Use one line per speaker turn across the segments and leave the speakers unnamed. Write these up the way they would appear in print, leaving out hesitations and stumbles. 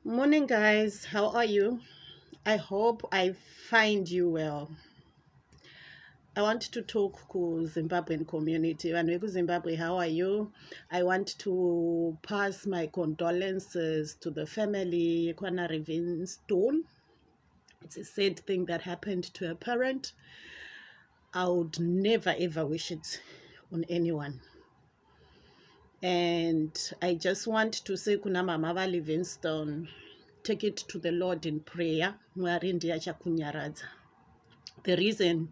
Morning, guys. How are you? I hope I find you well. I want to talk to Zimbabwean community. And Zimbabwe, how are you? I want to pass my condolences to the family. Kwana Livingston. It's a sad thing that happened to a parent. I would never ever wish it on anyone. And I just want to say kuna mama Livingston, take it to the Lord in prayer. The reason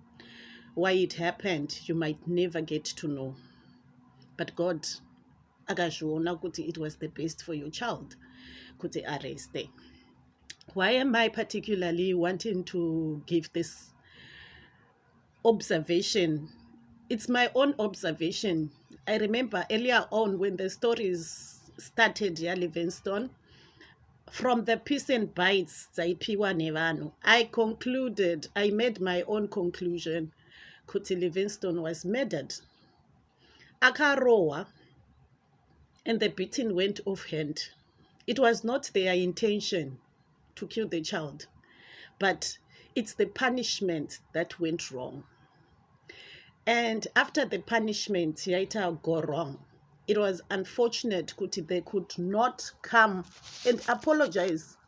why it happened, you might never get to know. But God akazviona kuti it was the best for your child kuti areste. Why am I particularly wanting to give this observation? It's my own observation. I remember earlier on when the stories started here, Livingston, from the Peace and Bites dzaipiwa nevanhu, I made my own conclusion kuti Livingston was murdered. Akarowa, and the beating went off hand. It was not their intention to kill the child, but it's the punishment that went wrong. And after the punishment, yaita go wrong. It was unfortunate kuti they could not come and apologize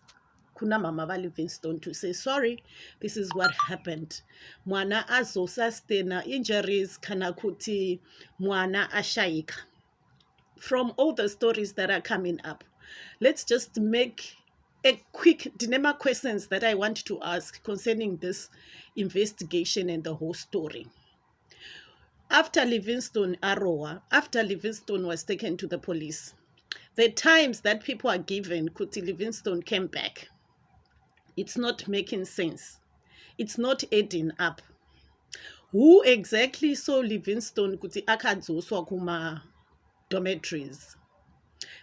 kuna mama Livingston to say sorry, this is what happened. Mwana azosastena injuries kana kuti mwana ashayika. From all the stories that are coming up, let's just make a quick dilemma questions that I want to ask concerning this investigation and the whole story. After Livingston was taken to the police, the times that people are given, kuti Livingston came back, it's not making sense. It's not adding up. Who exactly saw Livingston kuti akadzoswa kuma dormitories?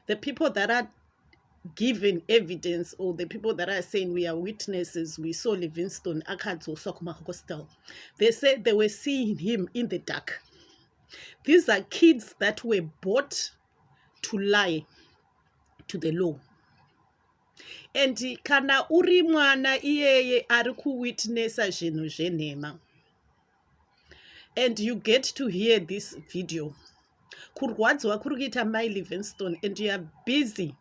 The people that are giving evidence, or the people that are saying we are witnesses, we saw Livingston akadzoswa kuma hostel, they said they were seeing him in the dark. These are kids that were bought to lie to the law. And kana uri mwana iyeye ari kuwitnessa zvinhu zvenhema, and you get to hear this video, kurwadzwa kuri kuita mai Livingston, and you are busy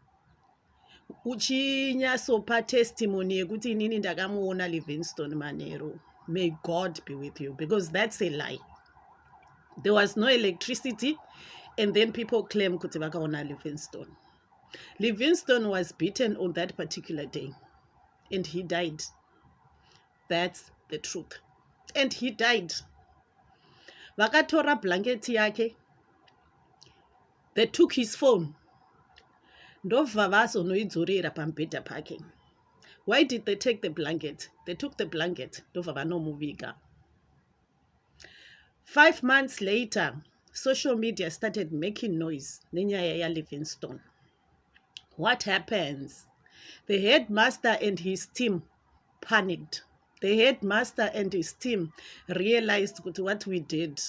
uchinyasopa testimony yekuti inini ndakamuona Livingston manheru. May God be with you, because that's a lie. There was no electricity, and then people claim kuti vakaona Livingston. Livingston was beaten on that particular day, and he died. That's the truth. And he died. Vakatora blanket yake. They took his phone. Ndobva vazonoidzorera pambhedha pake. Why did they take the blanket? They took the blanket. Ndobva vanomuviga. 5 months later, social media started making noise nenyaya yaLivingston. What happens? The headmaster and his team panicked. The headmaster and his team realized what we did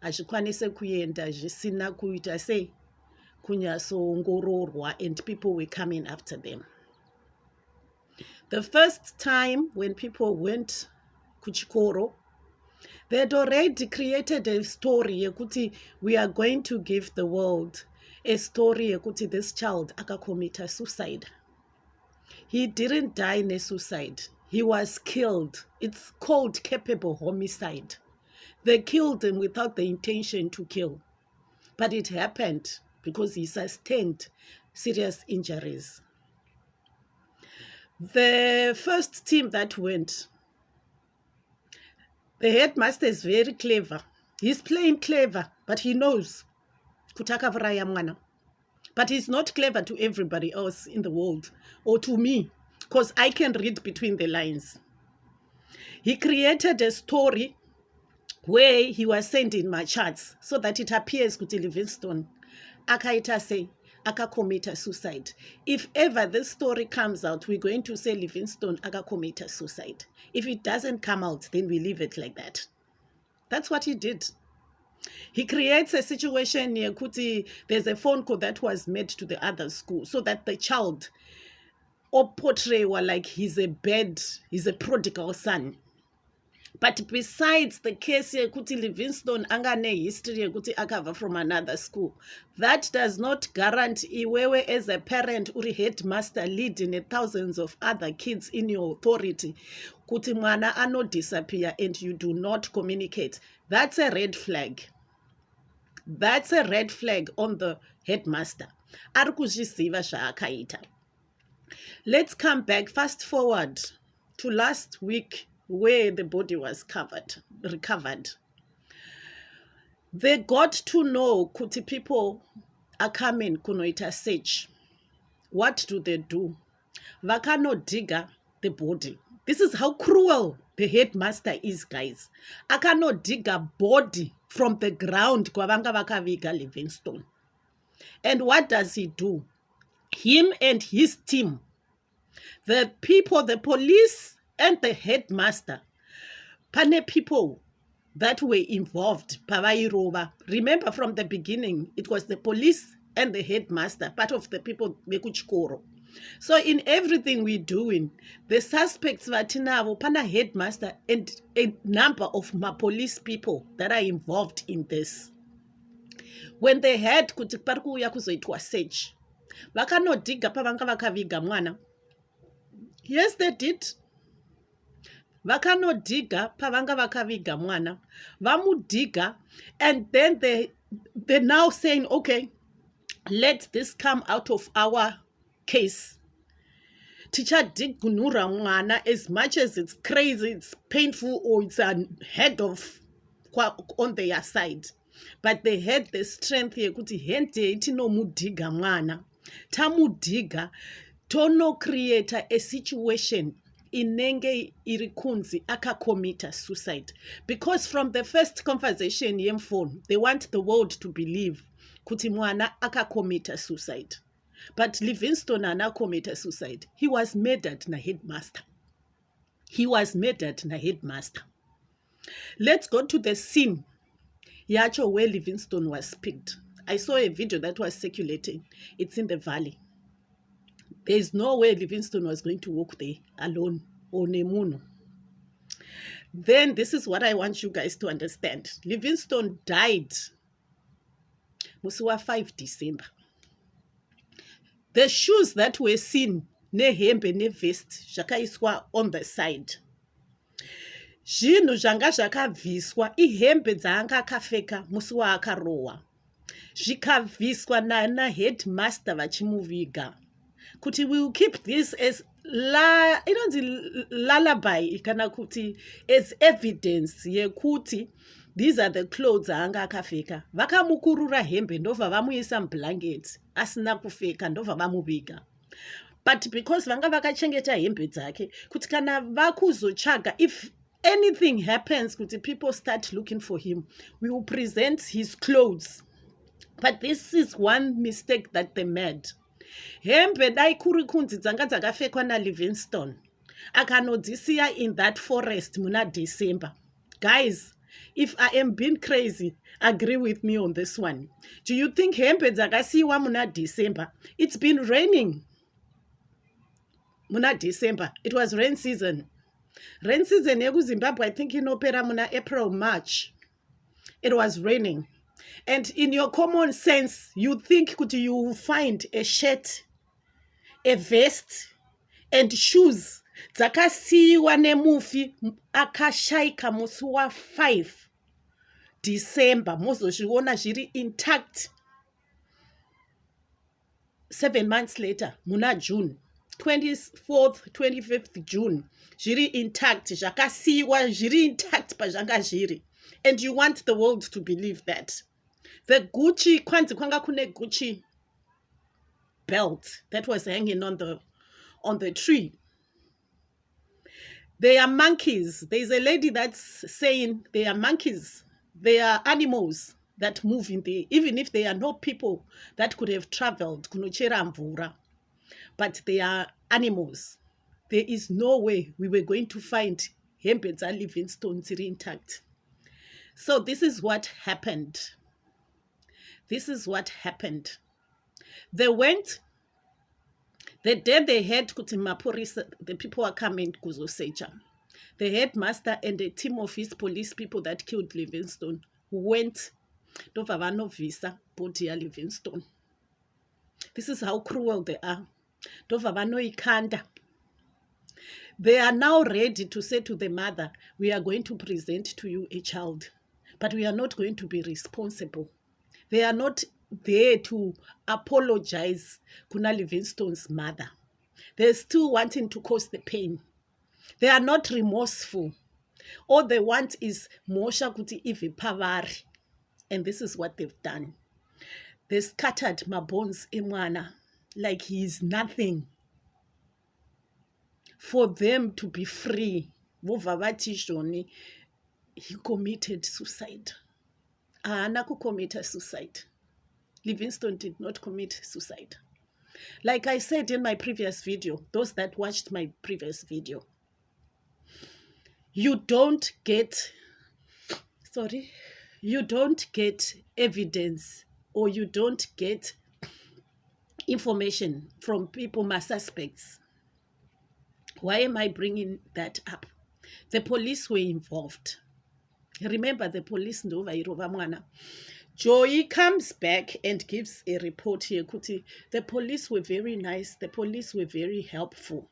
azvikwanise kuenda zvisina kuita sei kunyasoongororwa, and people were coming after them. The first time when people went kuchikoro, they had already created a story yekuti we are going to give the world a story yekuti this child akakomita suicide. He didn't die in a suicide. He was killed. It's called culpable homicide. They killed him without the intention to kill. But it happened because he sustained serious injuries. The first team that went, the headmaster is very clever. He's playing clever, but he knows kutaka vraya mwana. But he's not clever to everybody else in the world, or to me, because I can read between the lines. He created a story where he was sending my charts so that it appears kuti Livingston akaita sei akakomita suicide. If ever this story comes out, we're going to say Livingston akakomita suicide. If it doesn't come out, then we leave it like that. That's what he did. He creates a situation near Kuti. There's a phone call that was made to the other school so that the child portraywa like he's a prodigal son. But besides the case yekuti Livingston angane history yekuti akabva from another school, that does not guarantee iwewe as a parent uri headmaster leading thousands of other kids in your authority kuti mwana ano disappear and you do not communicate. That's a red flag. That's a red flag on the headmaster. Ari kuzviziva zvaakaita. Let's come back, fast forward to last week where the body was recovered. They got to know kuti people are coming kunoita search. What do? Vakanodigga the body. This is how cruel the headmaster is, guys. Akanodigga body from the ground kwavanga vakaviga Livingston. And what does he do? Him and his team, the people, the police and the headmaster, pane people that were involved, pavairoba. Remember from the beginning, it was the police and the headmaster, part of the people bekuchikoro. So in everything we're doing, the suspects vatinavo, pana headmaster and a number of police people that are involved in this. When they had kuti parikuuya kuzoitwa search, vakanodigga pavanga vakaviga mwana. Yes, they did. Vakanodigga pavanga vakaviga mwana. Vamudigga, and then they're now saying, okay, let this come out of our case. Tichadigunura mwana, as much as it's crazy, it's painful, or it's ahead of on their side. But they had the strength yekuti hende itinomudigga mwana. Tamudigga tono create a situation inenge irikunzi akakomita suicide. Because from the first conversation phone, they want the world to believe kuti mwana akakomita suicide. But Livingston anakomita suicide. He was murdered na headmaster. Let's go to the scene yacho where Livingston was picked. I saw a video that was circulating. It's in the valley. There's no way Livingston was going to walk there alone or nemuno. Then this is what I want you guys to understand. Livingston died Musiwa 5 December. The shoes that were seen ne hembe ne vest zvakaiswa on the side. Zvinhu zvanga zvakabviswa ihembe dzaanga akapfeka musi waakarohwa. Zvikabviswa nana headmaster vachimuviga. Kuti we will keep this as lullaby kana kuti as evidence yekuti these are the clothes aanga akapfeka. Vakamukurura hembe ndobva vamuisa mublanketi asina kupfeka ndobva vamuviga. But because vanga vakachengeta hembe dzake kuti kana vakuzotsvaga, if anything happens kuti people start looking for him, we will present his clothes. But this is one mistake that they made. Hembe dai kuri kunzi dzanga dzakapfekwa na Livingston akanodzisiya in that forest muna December. Guys, if I am being crazy, agree with me on this one. Do you think hembe dzakasiyiwa muna December? It's been raining muna December. It was rain season. Rain season yeku-Zimbabwe, I think inopera muna April, March. It was raining. And in your common sense, you think could you find a shirt, a vest, and shoes dzakasiyiwa nemufi akashaika musi wa 5 December mozozviona zviri intact. 7 months later muna June 24th 25th June zviri intact, zvakasiyiwa zviri intact pazvanga zviri. And you want the world to believe that. The Gucci, kwanzi kwanga kune Gucci belt that was hanging on the tree. They are monkeys. There's a lady that's saying they are monkeys. They are animals that move in the, even if they are not people that could have traveled, kunochera mvura. But they are animals. There is no way we were going to find hembe dza Livingston dziri intact. So this is what happened. This is what happened. They went The day they heard kuti mapurisa, the people are coming kuzosecha, the headmaster and a team of his police people that killed Livingston went ndobva vanovhisa body yaLivingston. This is how cruel they are. Ndobva vanoikanda. They are now ready to say to the mother, we are going to present to you a child, but we are not going to be responsible. They are not there to apologize kuna Livingston's mother. They're still wanting to cause the pain. They are not remorseful. All they want is mosha kuti ive pavari. And this is what they've done. They scattered my bones emwana like he is nothing. For them to be free, Vovavati Shoni, he committed suicide. Anaku committed suicide. Livingston did not commit suicide. Like I said in my previous video, those that watched my previous video, you don't get evidence, or you don't get information from people, my suspects. Why am I bringing that up? The police were involved. Remember, the police ndova irova mwana. Joey comes back and gives a report here. Kuti, the police were very nice. The police were very helpful.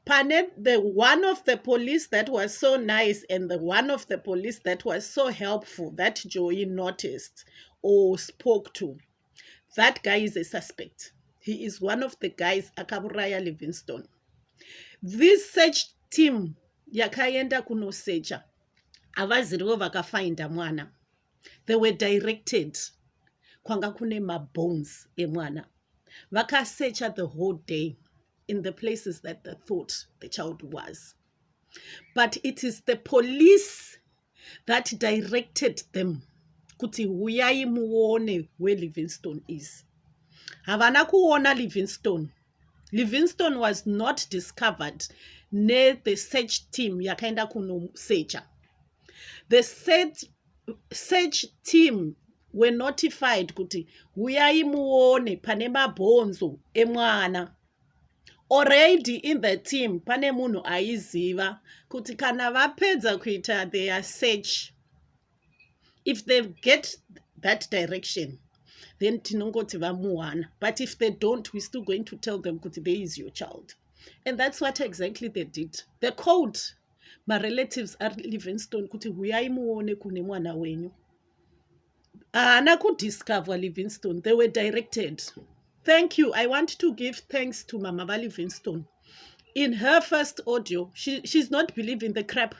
Pane, the one of the police that was so nice and the one of the police that was so helpful that Joey noticed or spoke to, that guy is a suspect. He is one of the guys akaburaya Livingston. This search team yakaenda kunosecha avaziriwo vakafinda mwana. They were directed kwanga kune mabones emwana. Vakasecha the whole day in the places that they thought the child was. But it is the police that directed them kuti huyai muone where Livingston is. Havana kuona Livingston. Livingston was not discovered near the search team yakaenda kunosecha. The search team were notified kuti huyai muone pane mabhonzo emwana. Already in the team pane munhu aiziva kuti kana vapedza kuita their search, if they get that direction, then tinongoti vamuwana. But if they don't, we're still going to tell them kuti there is your child. And that's what exactly they did. They called my relatives at Livingston kuti huyai muone kune mwana wenyu. Haana kudiscover Livingston. They were directed. Thank you. I want to give thanks to Mama Livingston. In her first audio, she's not believing the crap.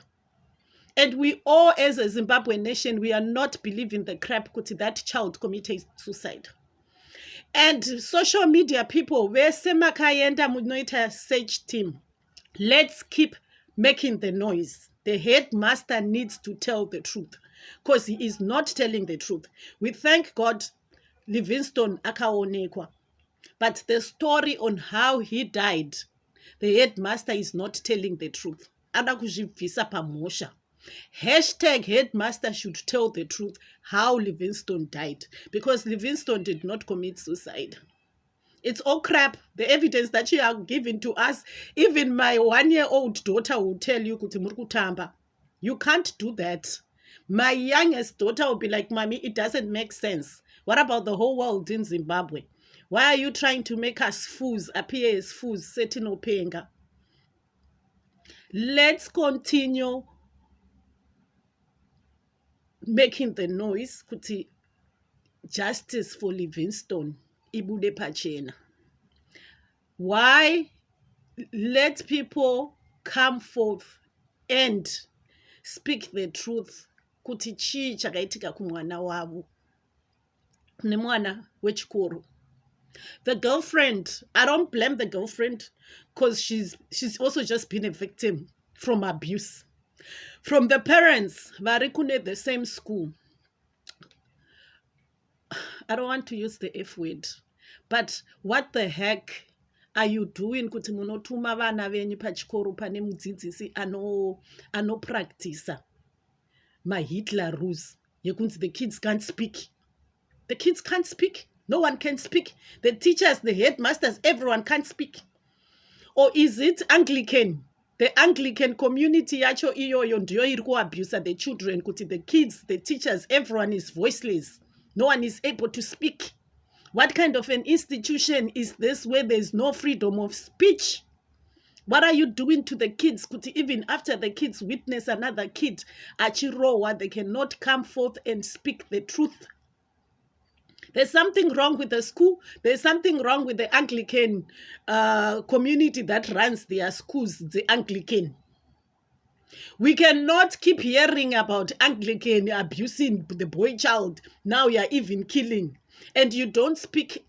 And we all, as a Zimbabwean nation, we are not believing the crap that child committed suicide. And social media people, where semakayenda munoita search team, let's keep making the noise. The headmaster needs to tell the truth, because he is not telling the truth. We thank God Livingston akaonekwa. But the story on how he died, the headmaster is not telling the truth. Hashtag headmaster should tell the truth how Livingston died, because Livingston did not commit suicide. It's all crap. The evidence that you are giving to us, even my 1-year-old daughter will tell you kuti muri kutamba. You can't do that. My youngest daughter will be like, Mommy, it doesn't make sense. What about the whole world in Zimbabwe? Why are you trying to make us fools, appear as fools, setting openga? Let's continue making the noise kuti justice for Livingston ibude pachena. Why let people come forth and speak the truth kuti chii chakaitika kumwana wavo nemwana wechikoro. The girlfriend, I don't blame the girlfriend, because she's also just been a victim from abuse. From the parents, varikune the same school. I don't want to use the F word, but what the heck are you doing kuti munotuma vana venyu pachikoro pane mudzidzisi anopractice my Hitler rules yekunzi the kids can't speak. The kids can't speak. No one can speak. The teachers, the headmasters, everyone can't speak. Or is it Anglican? The Anglican community yacho iyoyo ndiyo iri kuabuse the children, kuti the kids, the teachers, everyone is voiceless. No one is able to speak. What kind of an institution is this where there's no freedom of speech? What are you doing to the kids? Kuti even after the kids witness another kid achirowa, they cannot come forth and speak the truth. There's something wrong with the school. There's something wrong with the Anglican community that runs their schools, the Anglican. We cannot keep hearing about Anglican abusing the boy child. Now you're even killing. And you don't speak